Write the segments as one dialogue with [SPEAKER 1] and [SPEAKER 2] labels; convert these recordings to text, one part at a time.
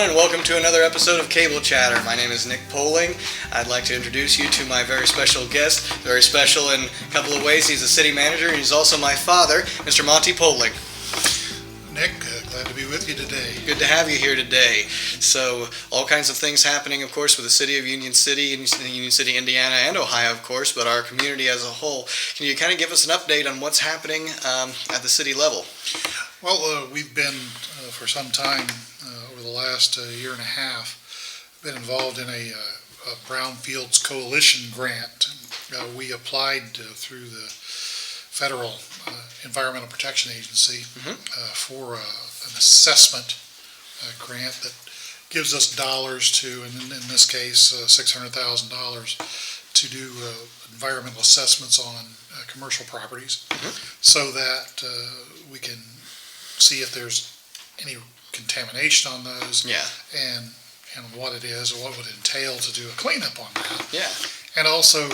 [SPEAKER 1] everyone, and welcome to another episode of Cable Chatter. My name is Nick Poling. I'd like to introduce you to my very special guest. Very special in a couple of ways. He's a city manager, and he's also my father, Mr. Monte Poling.
[SPEAKER 2] Nick, glad to be with you today.
[SPEAKER 1] Good to have you here today. So, all kinds of things happening, of course, with the city of Union City, Indiana, and Ohio, of course, but our community as a whole. Can you kind of give us an update on what's happening at the city level?
[SPEAKER 2] Well, we've been, for some time, over the last year and a half, been involved in a Brownfields Coalition grant. We applied through the Federal Environmental Protection Agency for an assessment grant that gives us dollars to, and in this case, $600,000 to do environmental assessments on commercial properties, so that we can see if there's any contamination on those, and what it is, or what would entail to do a cleanup on that. And also,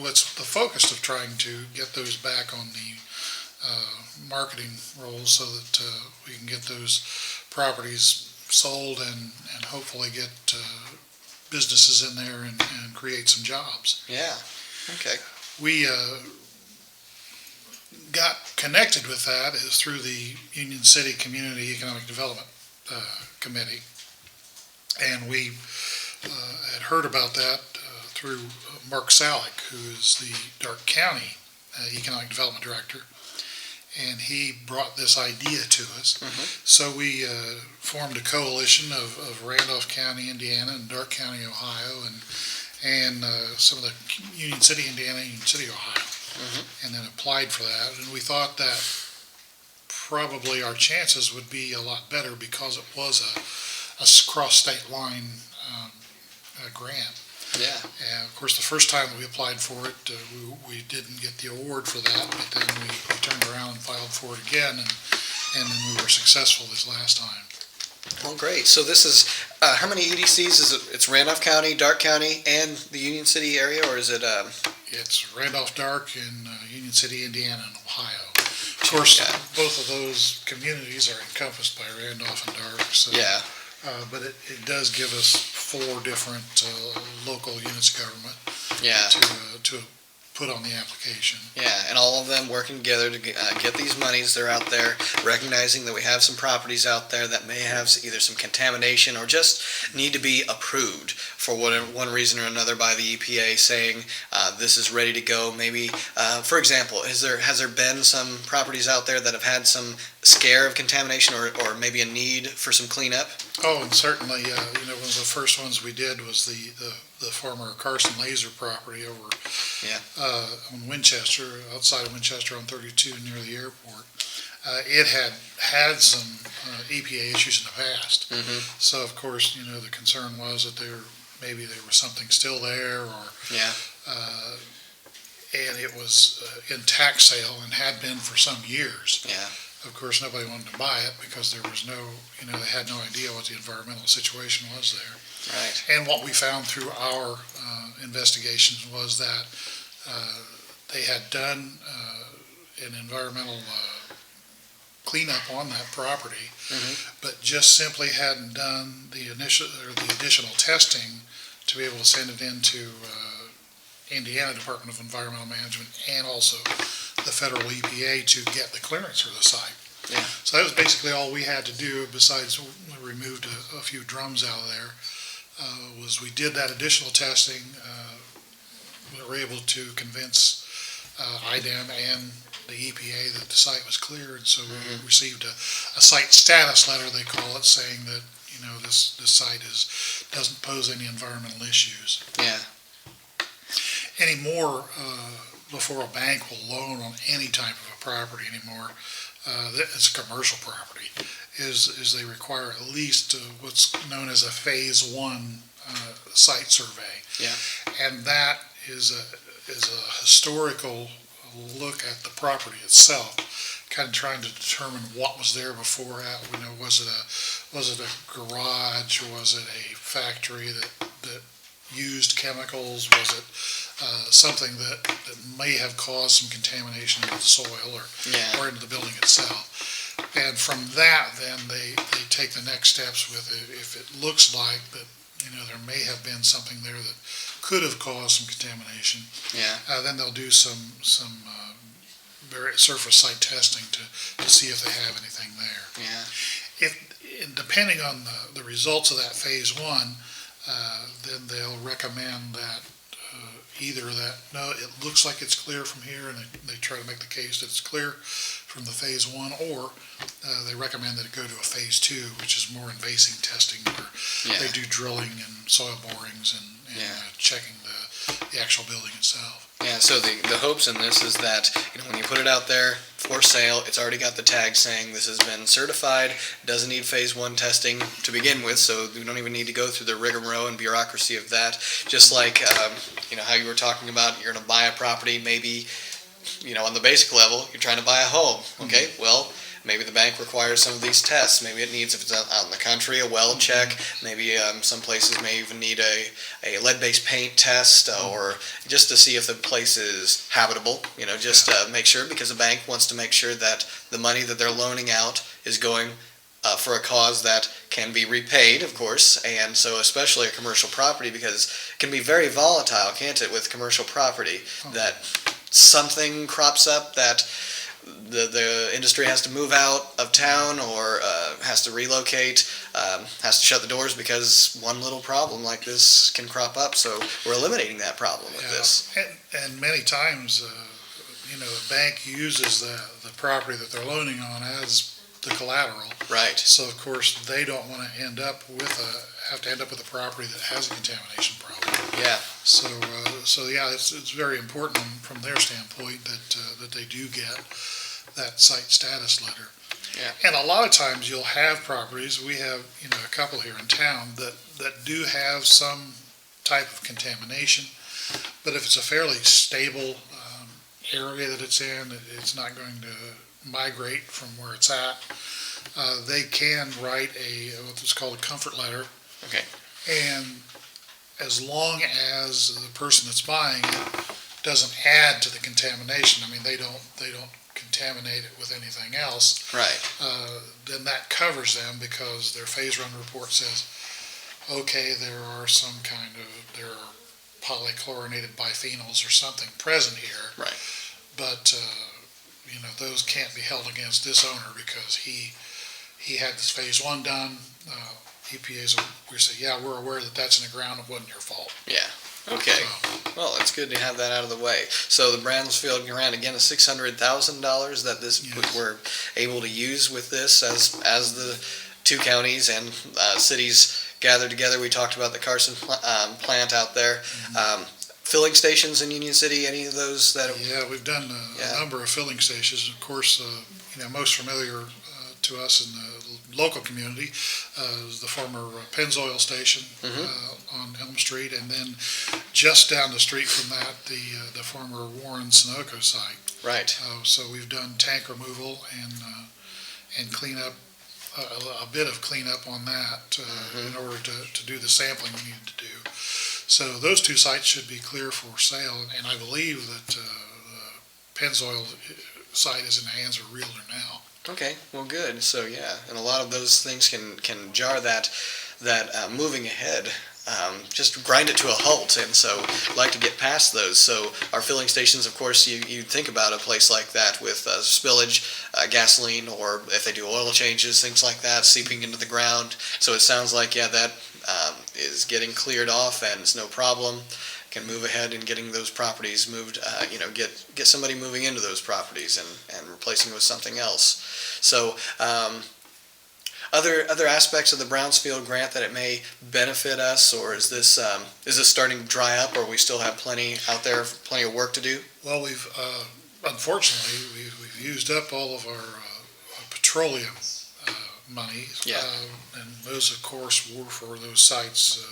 [SPEAKER 2] what's the focus of trying to get those back on the marketing rolls, so that we can get those properties sold and hopefully get businesses in there and create some jobs. We got connected with that is through the Union City Community Economic Development Committee, and we had heard about that through Mark Salick, who is the Darke County Economic Development Director, and he brought this idea to us. So we formed a coalition of Randolph County, Indiana, and Darke County, Ohio, and some of the Union City, Indiana, Union City, Ohio. And then applied for that, and we thought that probably our chances would be a lot better because it was a cross-state line grant. And of course, the first time that we applied for it, we didn't get the award for that, but then we turned around and filed for it again, and then we were successful this last time.
[SPEAKER 1] Well, great. So this is, how many EDCs is it? It's Randolph County, Darke County, and the Union City area, or is it?
[SPEAKER 2] It's Randolph, Darke, and Union City, Indiana, and Ohio. Of course, both of those communities are encompassed by Randolph and Darke. So, but it does give us 4 different local units of government to put on the application.
[SPEAKER 1] And all of them working together to get these monies. They're out there recognizing that we have some properties out there that may have either some contamination or just need to be approved for one reason or another by the EPA, saying this is ready to go. Maybe, for example, has there been some properties out there that have had some scare of contamination or maybe a need for some cleanup?
[SPEAKER 2] Oh, and certainly, one of the first ones we did was the former Carson Laser property over on Winchester, outside of Winchester on 32 near the airport. It had some EPA issues in the past. So, of course, the concern was that maybe there was something still there, or and it was in tax sale and had been for some years. Of course, nobody wanted to buy it because there was no, they had no idea what the environmental situation was there. And what we found through our investigations was that they had done an environmental cleanup on that property, but just simply hadn't done the additional testing to be able to send it into Indiana Department of Environmental Management and also the federal EPA to get the clearance for the site. So that was basically all we had to do, besides we removed a few drums out of there, was we did that additional testing. We were able to convince IDEM and the EPA that the site was cleared, so we received a site status letter, they call it, saying that this site doesn't pose any environmental issues. Anymore, before a bank will loan on any type of a property anymore, it's commercial property, is they require at least what's known as a phase 1 site survey. And that is a historical look at the property itself, kind of trying to determine what was there before. Was it a garage? Was it a factory that used chemicals? Was it something that may have caused some contamination into the soil or into the building itself? And from that, then they take the next steps with it. If it looks like that, there may have been something there that could have caused some contamination.
[SPEAKER 1] Yeah.
[SPEAKER 2] Then they'll do some very surface site testing to see if they have anything there.
[SPEAKER 1] Yeah.
[SPEAKER 2] Depending on the results of that phase one, then they'll recommend that either no, it looks like it's clear from here, and they try to make the case that it's clear from the phase one, or they recommend that it go to a phase two, which is more invasive testing, where they do drilling and soil borings and checking the actual building itself.
[SPEAKER 1] Yeah, so the hopes in this is that when you put it out there for sale, it's already got the tag saying this has been certified, doesn't need phase one testing to begin with, so we don't even need to go through the rigmarole and bureaucracy of that. Just like how you were talking about, you're going to buy a property, maybe on the basic level, you're trying to buy a home. Okay, well, maybe the bank requires some of these tests. Maybe it needs, if it's out in the country, a well check. Maybe some places may even need a lead-based paint test, or just to see if the place is habitable. Make sure, because the bank wants to make sure that the money that they're loaning out is going for a cause that can be repaid, of course. And so especially a commercial property, because it can be very volatile, can't it, with commercial property, that something crops up that the industry has to move out of town, or has to relocate, has to shut the doors because one little problem like this can crop up. So we're eliminating that problem with this.
[SPEAKER 2] And many times, the bank uses the property that they're loaning on as the collateral.
[SPEAKER 1] Right.
[SPEAKER 2] So of course they don't want to end up with a property that has a contamination problem.
[SPEAKER 1] Yeah.
[SPEAKER 2] So yeah, it's very important from their standpoint that they do get that site status letter.
[SPEAKER 1] Yeah.
[SPEAKER 2] And a lot of times you'll have properties, we have, a couple here in town that do have some type of contamination, but if it's a fairly stable area that it's in, it's not going to migrate from where it's at. They can write what's called a comfort letter.
[SPEAKER 1] Okay.
[SPEAKER 2] And as long as the person that's buying it doesn't add to the contamination, they don't contaminate it with anything else.
[SPEAKER 1] Right.
[SPEAKER 2] Then that covers them, because their phase run report says, okay, there are polychlorinated biphenyls or something present here.
[SPEAKER 1] Right.
[SPEAKER 2] But those can't be held against this owner because he had this phase one done. we say, yeah, we're aware that that's in the ground, it wasn't your fault.
[SPEAKER 1] Yeah. Okay. Well, it's good to have that out of the way. So the Brownfields grant, again, is $600,000 that we're able to use with this as the two counties and cities gather together. We talked about the Carson plant out there. Mm-hmm. Filling stations in Union City, any of those that have...
[SPEAKER 2] Yeah, we've done a number of filling stations. Of course, most familiar to us in the local community is the former Pennzoil station on Elm Street, and then just down the street from that, the former Warren Sunoco site.
[SPEAKER 1] Right.
[SPEAKER 2] So we've done tank removal and cleanup, a bit of cleanup on that in order to do the sampling we needed to do. So those two sites should be clear for sale, and I believe that the Pennzoil site is in the hands of a realtor now.
[SPEAKER 1] Okay, well, good. So yeah, and a lot of those things can jar that moving ahead. Just grind it to a halt, and so I'd like to get past those. So our filling stations, of course, you'd think about a place like that with spillage, gasoline, or if they do oil changes, things like that, seeping into the ground. So it sounds like, that is getting cleared off, and it's no problem. Can move ahead and getting those properties moved, get somebody moving into those properties and replacing with something else. So other aspects of the Brownfield grant that it may benefit us, or is this starting to dry up, or we still have plenty out there, plenty of work to do?
[SPEAKER 2] Well, unfortunately we've used up all of our petroleum money, and those, of course, were for those sites.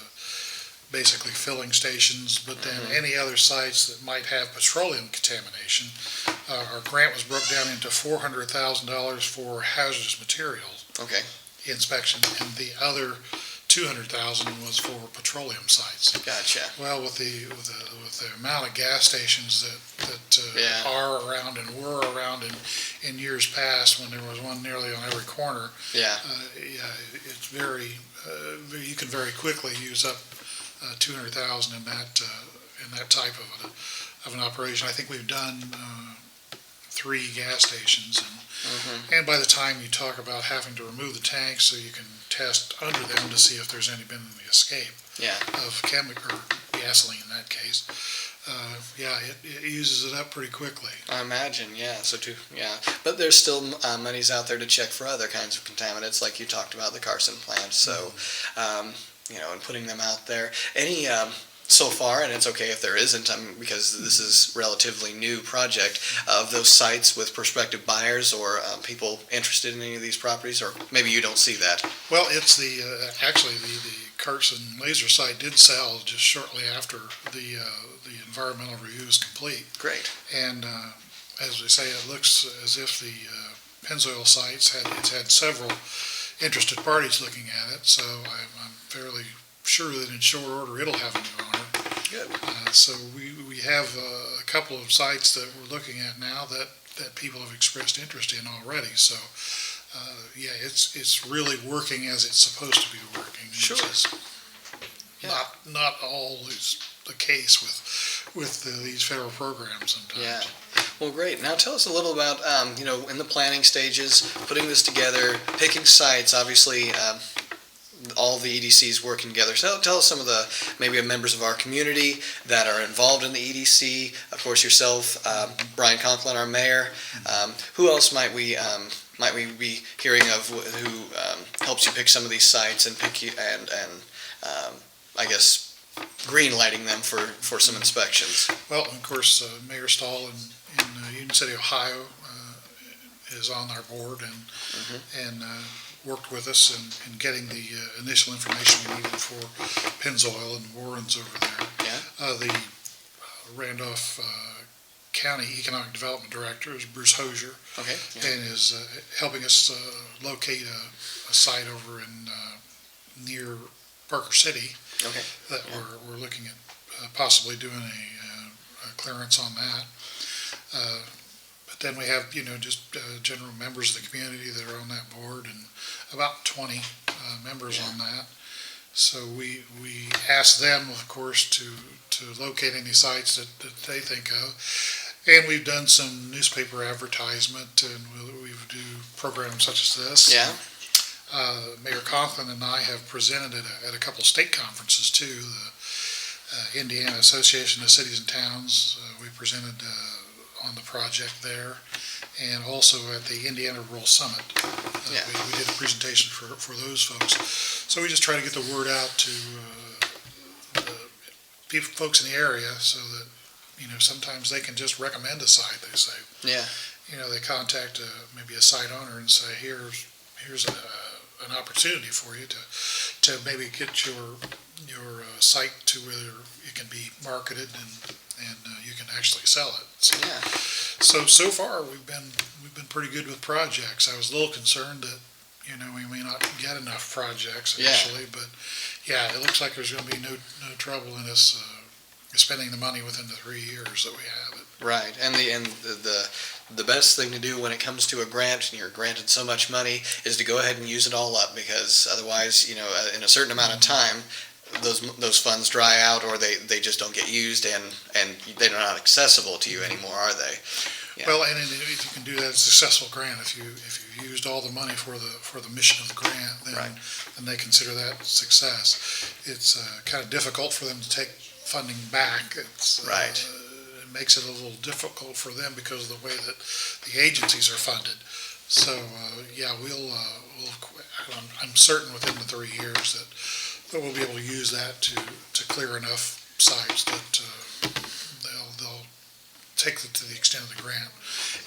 [SPEAKER 2] Basically filling stations, but then any other sites that might have petroleum contamination. Our grant was broke down into $400,000 for hazardous materials
[SPEAKER 1] Okay.
[SPEAKER 2] inspection, and the other $2 $200,000 was for petroleum sites.
[SPEAKER 1] Gotcha.
[SPEAKER 2] Well, with the amount of gas stations that are around and were around in years past, when there was one nearly on every corner, it's very you can very quickly use up $200,000 in that type of an operation. I think we've done 3 gas stations, and by the time you talk about having to remove the tanks so you can test under them to see if there's been any escape of chemical or gasoline in that case, it uses it up pretty quickly.
[SPEAKER 1] I imagine, but there's still monies out there to check for other kinds of contaminants, like you talked about the Carson plant. So, and putting them out there. Any so far, and it's okay if there isn't, because this is relatively new project, of those sites with prospective buyers or people interested in any of these properties, or maybe you don't see that.
[SPEAKER 2] Well, it's actually the Carson Laser site did sell just shortly after the environmental review is complete.
[SPEAKER 1] Great.
[SPEAKER 2] And as we say, it looks as if the Pennzoil Sites had several interested parties looking at it, so I'm fairly sure that in short order it'll have a new owner.
[SPEAKER 1] Good.
[SPEAKER 2] So we have a couple of sites that we're looking at now that people have expressed interest in already. So it's really working as it's supposed to be working.
[SPEAKER 1] Sure.
[SPEAKER 2] Not always the case with these federal programs sometimes.
[SPEAKER 1] Yeah. Well, great. Now tell us a little about in the planning stages, putting this together, picking sites. Obviously, all the EDCs working together. So tell us some of the maybe members of our community that are involved in the EDC. Of course, yourself, Brian Conklin, our mayor. Who else might we be hearing of who helps you pick some of these sites and pick you and I guess green lighting them for some inspections?
[SPEAKER 2] Well, of course, Mayor Stahl in Union City, Ohio, is on our board and worked with us in getting the initial information we needed for Pennzoil and Warren's over there. Yeah. The Randolph County Economic Development Director is Bruce Hosier.
[SPEAKER 1] Okay. Yeah.
[SPEAKER 2] And is helping us locate a site over in near Parker City.
[SPEAKER 1] Okay.
[SPEAKER 2] That we're looking at possibly doing a clearance on that. But then we have just general members of the community that are on that board, and about 20 members on that. So we ask them, of course, to locate any sites that they think of. And we've done some newspaper advertisement, and we do programs such as this.
[SPEAKER 1] Yeah.
[SPEAKER 2] Mayor Conklin and I have presented at a couple of state conferences too. The Indiana Association of Cities and Towns, we presented on the project there, and also at the Indiana Rural Summit. We did a presentation for those folks. So we just try to get the word out to the folks in the area, so that sometimes they can just recommend a site. They say, they contact maybe a site owner and say, here's an opportunity for you to maybe get your site to where it can be marketed and you can actually sell it. So far we've been pretty good with projects. I was a little concerned that we may not get enough projects initially, but it looks like there's going to be no trouble in us spending the money within the 3 years that we have it.
[SPEAKER 1] Right, and the best thing to do when it comes to a grant, and you're granted so much money, is to go ahead and use it all up, because otherwise, in a certain amount of time, those funds dry out, or they just don't get used, and they're not accessible to you anymore, are they? Yeah.
[SPEAKER 2] Well, and if you can do that, it's a successful grant. If you used all the money for the mission of the grant, then they consider that success. It's kind of difficult for them to take funding back. It's it makes it a little difficult for them because of the way that the agencies are funded. So I'm certain within the 3 years that we'll be able to use that to clear enough sites that they'll take it to the extent of the grant,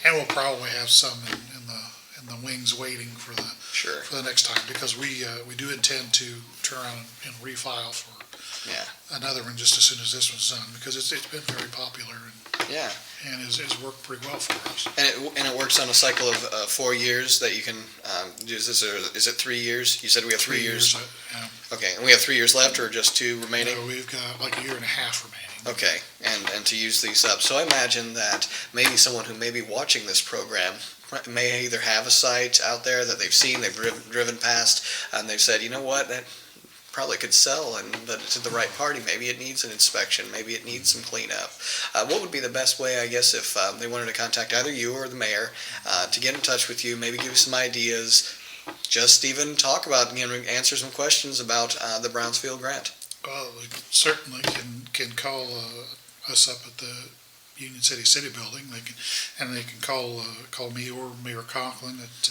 [SPEAKER 2] and we'll probably have some in the wings waiting for the next time, because we do intend to turn around and refile for another one just as soon as this one's done, because it's been very popular. And
[SPEAKER 1] Yeah.
[SPEAKER 2] And has worked pretty well for us.
[SPEAKER 1] And it works on a cycle of 4 years that you can do this, or is it 3 years? You said we have 3 years.
[SPEAKER 2] Yeah.
[SPEAKER 1] Okay, and we have 3 years left, or just 2 remaining?
[SPEAKER 2] No, we've got like a year and a half remaining.
[SPEAKER 1] Okay, and to use these up. So I imagine that maybe someone who may be watching this program may either have a site out there that they've seen, they've driven past, and they've said, you know what, that probably could sell, but to the right party. Maybe it needs an inspection. Maybe it needs some cleanup. What would be the best way, I guess, if they wanted to contact either you or the mayor to get in touch with you, maybe give you some ideas, just even talk about, answer some questions about the Brownsfield grant?
[SPEAKER 2] Well, they certainly can call us up at the Union City Building. They can call me or Mayor Conklin at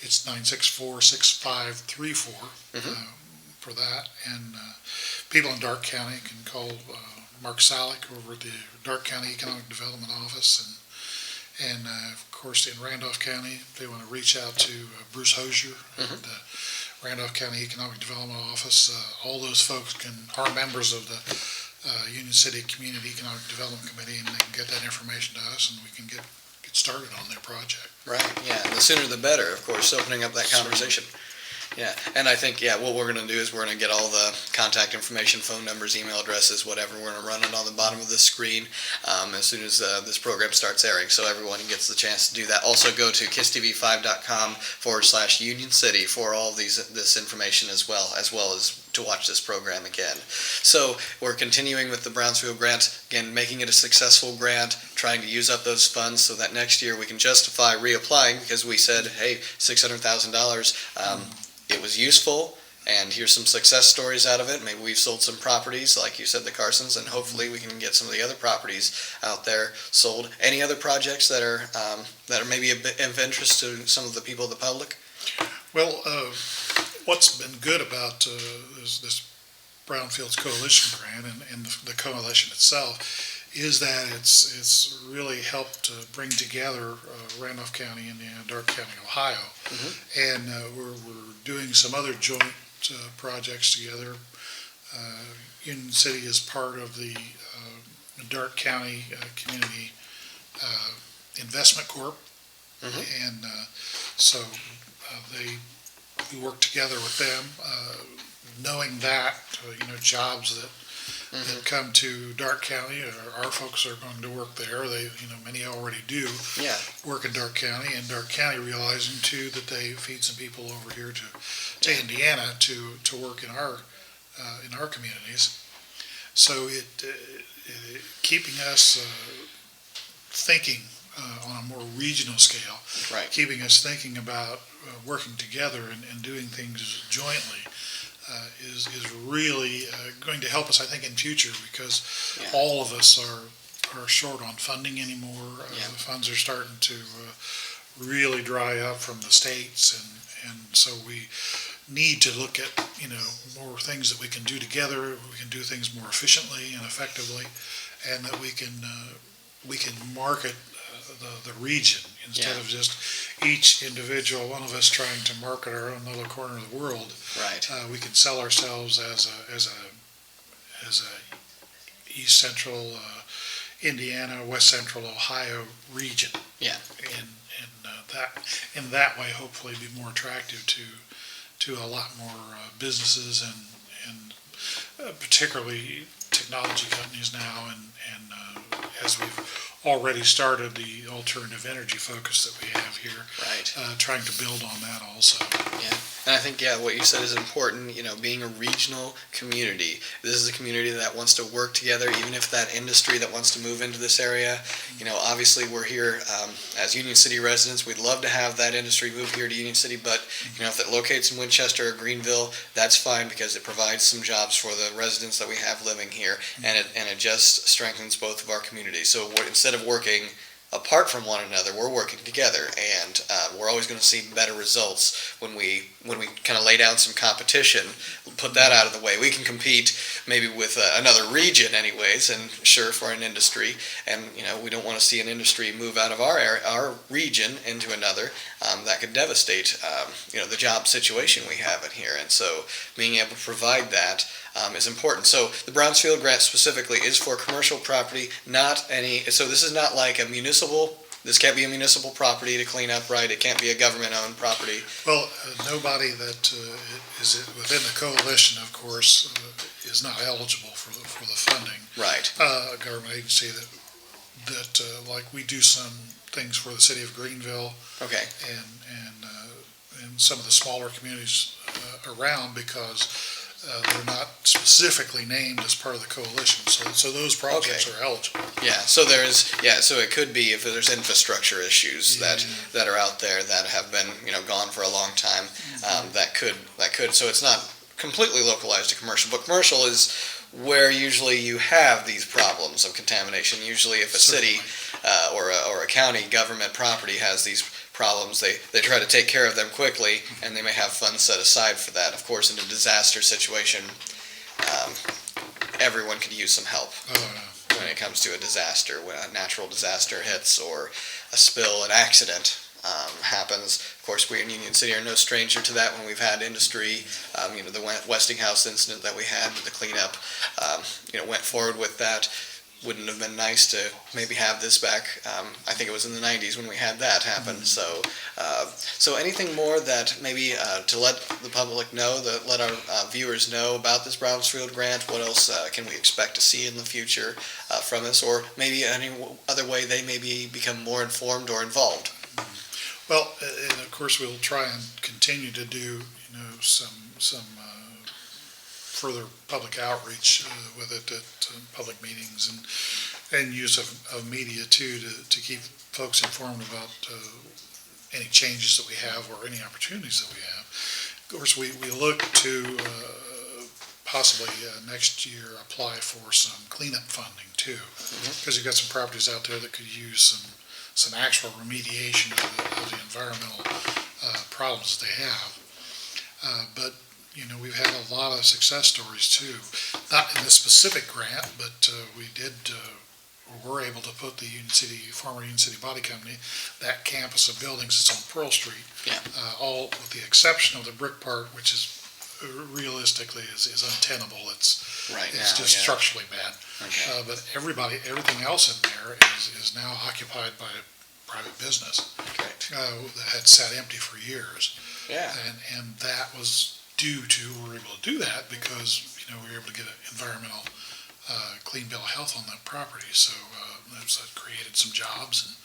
[SPEAKER 2] it's 964-6534 for that. And people in Darke County can call Mark Salick over at the Darke County Economic Development Office, and of course in Randolph County, if they want to reach out to Bruce Hosier at the Randolph County Economic Development Office. All those folks are members of the Union City Community Economic Development Committee, and they can get that information to us, and we can get started on their project.
[SPEAKER 1] Right, yeah, and the sooner the better, of course, opening up that conversation. Yeah, and I think, what we're going to do is we're going to get all the contact information, phone numbers, email addresses, whatever. We're going to run it on the bottom of the screen as soon as this program starts airing, so everyone gets the chance to do that. Also, go to KISSTV5.com/Union City for all this information as well as to watch this program again. So we're continuing with the Brownsfield grant, again, making it a successful grant, trying to use up those funds so that next year we can justify reapplying, because we said, hey, $600,000. It was useful, and here's some success stories out of it. Maybe we've sold some properties, like you said, the Carsons, and hopefully we can get some of the other properties out there sold. Any other projects that are maybe a bit of interest to some of the people of the public?
[SPEAKER 2] Well, what's been good about this Brownfields Coalition grant and the coalition itself is that it's really helped bring together Randolph County, Indiana, Darke County, Ohio, and we're doing some other joint projects together. Union City is part of the Darke County Community Investment Corp, and so we work together with them, knowing that jobs that come to Darke County, our folks are going to work there. Many already do work in Darke County, and Darke County realizing too that they feed some people over here to Indiana to work in our communities. So keeping us thinking on a more regional scale, keeping us thinking about working together and doing things jointly. Is really going to help us, I think, in future, because all of us are short on funding anymore. The funds are starting to really dry up from the states, and so we need to look at more things that we can do together. We can do things more efficiently and effectively, and that we can market the region instead of just each individual one of us trying to market our own little corner of the world.
[SPEAKER 1] Right.
[SPEAKER 2] We can sell ourselves as a East Central Indiana, West Central Ohio region. Yeah. And in that way, hopefully, be more attractive to a lot more businesses and particularly technology companies now, and as we've already started the alternative energy focus that we have here, trying to build on that also.
[SPEAKER 1] Yeah, and I think what you said is important. Being a regional community, this is a community that wants to work together, even if that industry that wants to move into this area. Obviously we're here as Union City residents. We'd love to have that industry move here to Union City, but if it locates in Winchester or Greenville, that's fine, because it provides some jobs for the residents that we have living here, and it just strengthens both of our communities. So instead of working apart from one another, we're working together, and we're always going to see better results when we kind of lay down some competition, put that out of the way. We can compete maybe with another region, anyways, and sure, for an industry, and we don't want to see an industry move out of our area, our region, into another. That could devastate the job situation we have in here, and so being able to provide that is important. So the Brownfield grant specifically is for commercial property, not any. So this is not like a municipal. This can't be a municipal property to clean up, right? It can't be a government-owned property.
[SPEAKER 2] Well, nobody that is within the coalition, of course, is not eligible for the funding.
[SPEAKER 1] Right.
[SPEAKER 2] A government agency that like we do some things for the city of Greenville.
[SPEAKER 1] Okay.
[SPEAKER 2] And some of the smaller communities around, because they're not specifically named as part of the coalition, so those projects are eligible.
[SPEAKER 1] Yeah, so so it could be if there's infrastructure issues that are out there that have been gone for a long time, that could. So it's not completely localized to commercial, but commercial is where usually you have these problems of contamination. Usually, if a city or a county government property has these problems, they try to take care of them quickly, and they may have funds set aside for that. Of course, in a disaster situation, everyone could use some help when it comes to a disaster, when a natural disaster hits or a spill, an accident happens. Of course, we in Union City are no stranger to that when we've had industry. The Westinghouse incident that we had, the cleanup, went forward with that. Wouldn't have been nice to maybe have this back. I think it was in the 90s when we had that happen. So anything more that maybe to let the public know, let our viewers know about this Brownfield grant? What else can we expect to see in the future from this, or maybe any other way they maybe become more informed or involved?
[SPEAKER 2] Well, and of course we'll try and continue to do some further public outreach with it at public meetings and use of media too to keep folks informed about any changes that we have or any opportunities that we have. Of course, we look to possibly next year apply for some cleanup funding too, because you've got some properties out there that could use some actual remediation of the environmental problems that they have. But we've had a lot of success stories too, not in this specific grant, but we were able to put the former Union City Body Company, that campus of buildings that's on Pearl Street, all with the exception of the brick part, which is realistically is untenable. It's just structurally bad. Okay. But everything else in there is now occupied by a private business that had sat empty for years. Yeah. And that was due to, we were able to do that because we were able to get an environmental clean bill of health on that property. So that created some jobs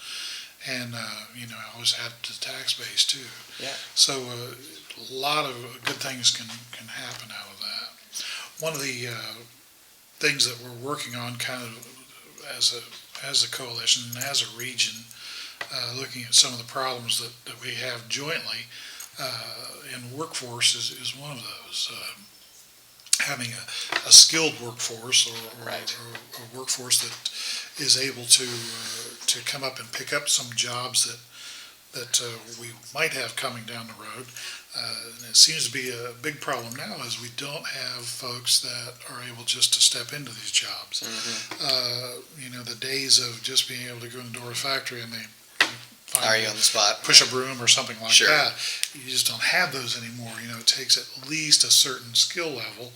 [SPEAKER 2] and I always added to the tax base too. Yeah. So a lot of good things can happen out of that. One of the things that we're working on, kind of as a coalition and as a region, looking at some of the problems that we have jointly in workforce is one of those. Having a skilled workforce or a workforce that is able to come up and pick up some jobs that we might have coming down the road. And it seems to be a big problem now is we don't have folks that are able just to step into these jobs. The days of just being able to go in the door of a factory and they
[SPEAKER 1] are you on the spot?
[SPEAKER 2] Push a broom or something like that. You just don't have those anymore. It takes at least a certain skill level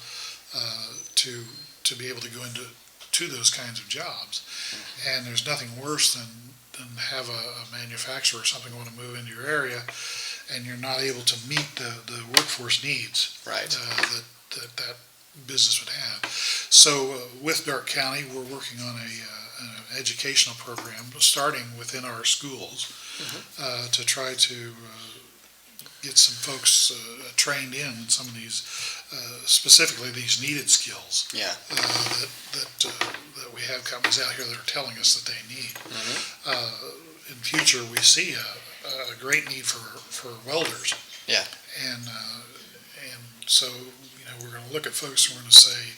[SPEAKER 2] to be able to go into those kinds of jobs. And there's nothing worse than have a manufacturer or something want to move into your area and you're not able to meet the workforce needs that business would have. So with Darke County, we're working on an educational program starting within our schools to try to get some folks trained in some of these, specifically these needed skills that we have companies out here that are telling us that they need. In future, we see a great need for welders. Yeah. And so we're going to look at folks and we're going to say,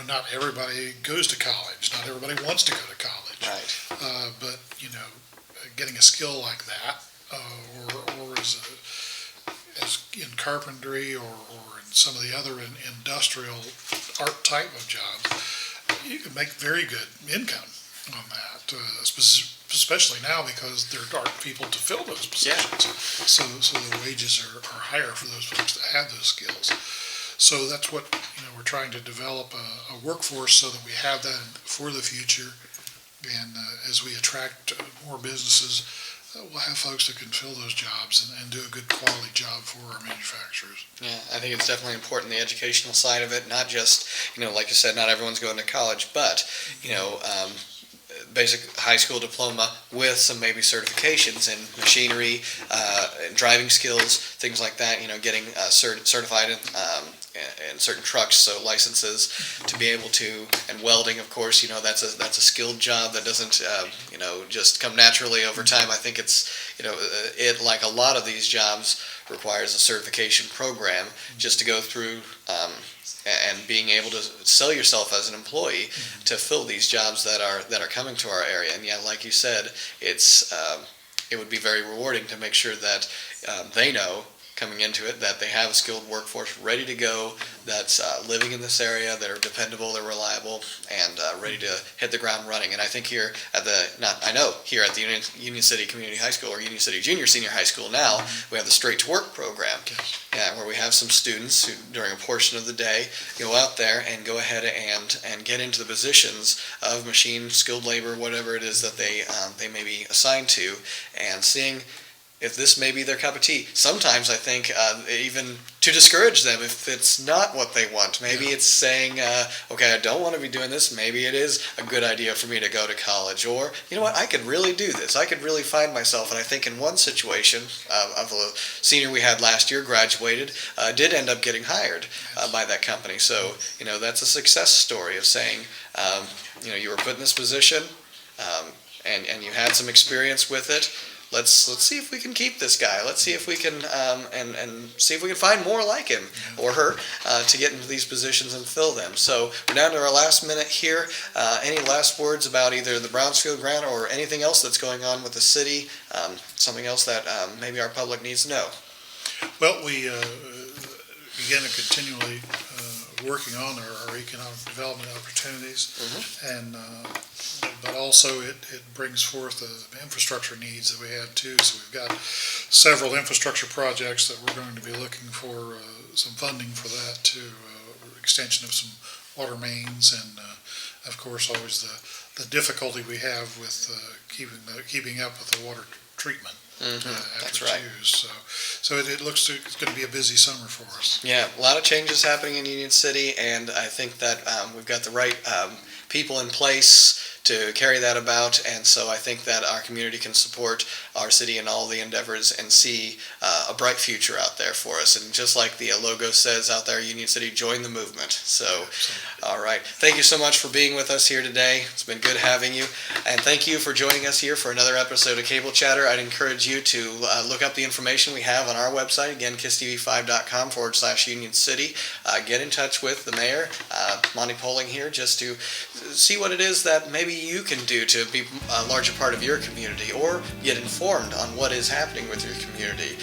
[SPEAKER 2] not everybody goes to college. Not everybody wants to go to college. Right. But, getting a skill like that, or as in carpentry or in some of the other industrial art type of jobs, you can make very good income on that, especially now because there aren't people to fill those positions. So the wages are higher for those folks that have those skills. So that's what we're trying to develop a workforce so that we have that for the future. And as we attract more businesses, we'll have folks that can fill those jobs and do a good quality job for our manufacturers.
[SPEAKER 1] Yeah, I think it's definitely important, the educational side of it, not just, like you said, not everyone's going to college, but, basic high school diploma with some maybe certifications in machinery, driving skills, things like that, getting certified in certain trucks, so licenses to be able to, and welding, of course, that's a skilled job that doesn't, just come naturally over time. I think it's, it, like a lot of these jobs, requires a certification program just to go through, and being able to sell yourself as an employee to fill these jobs that are coming to our area. And yeah, like you said, it would be very rewarding to make sure that they know coming into it that they have a skilled workforce ready to go, that's living in this area, that are dependable, they're reliable, and ready to hit the ground running. And I think here at here at the Union City Community High School or Union City Junior Senior High School now, we have the Straight to Work program. Yeah, where we have some students who, during a portion of the day, go out there and go ahead and get into the positions of machine, skilled labor, whatever it is that they may be assigned to, and seeing if this may be their cup of tea. Sometimes I think even to discourage them if it's not what they want. Maybe it's saying, okay, I don't want to be doing this. Maybe it is a good idea for me to go to college. Or, you know what, I could really do this. I could really find myself. And I think in one situation, of a senior we had last year, graduated, did end up getting hired by that company. So, that's a success story of saying, you were put in this position and you had some experience with it. Let's see if we can keep this guy. Let's see if we can and see if we can find more like him or her to get into these positions and fill them. So we're down to our last minute here. Any last words about either the Brownfield grant or anything else that's going on with the city? Something else that maybe our public needs to know?
[SPEAKER 2] Well, we begin to continually working on our economic development opportunities, and but also it brings forth the infrastructure needs that we have too. So we've got several infrastructure projects that we're going to be looking for some funding for that too, extension of some water mains, and of course always the difficulty we have with keeping up with the water treatment.
[SPEAKER 1] That's right.
[SPEAKER 2] So it looks it's going to be a busy summer for us.
[SPEAKER 1] Yeah, a lot of changes happening in Union City, and I think that we've got the right people in place to carry that about, and so I think that our community can support our city in all the endeavors and see a bright future out there for us. And just like the logo says out there, Union City, join the movement. So, all right. Thank you so much for being with us here today. It's been good having you. And thank you for joining us here for another episode of Cable Chatter. I'd encourage you to look up the information we have on our website, again, KISS-TV5.com/Union City. Get in touch with the mayor, Monte Polling here, just to see what it is that maybe you can do to be a larger part of your community, or get informed on what is happening with your community.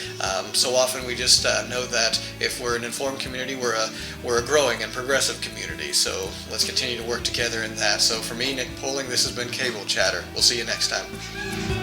[SPEAKER 1] So often we just know that if we're an informed community, we're a growing and progressive community. So let's continue to work together in that. So for me, Nick Polling, this has been Cable Chatter. We'll see you next time.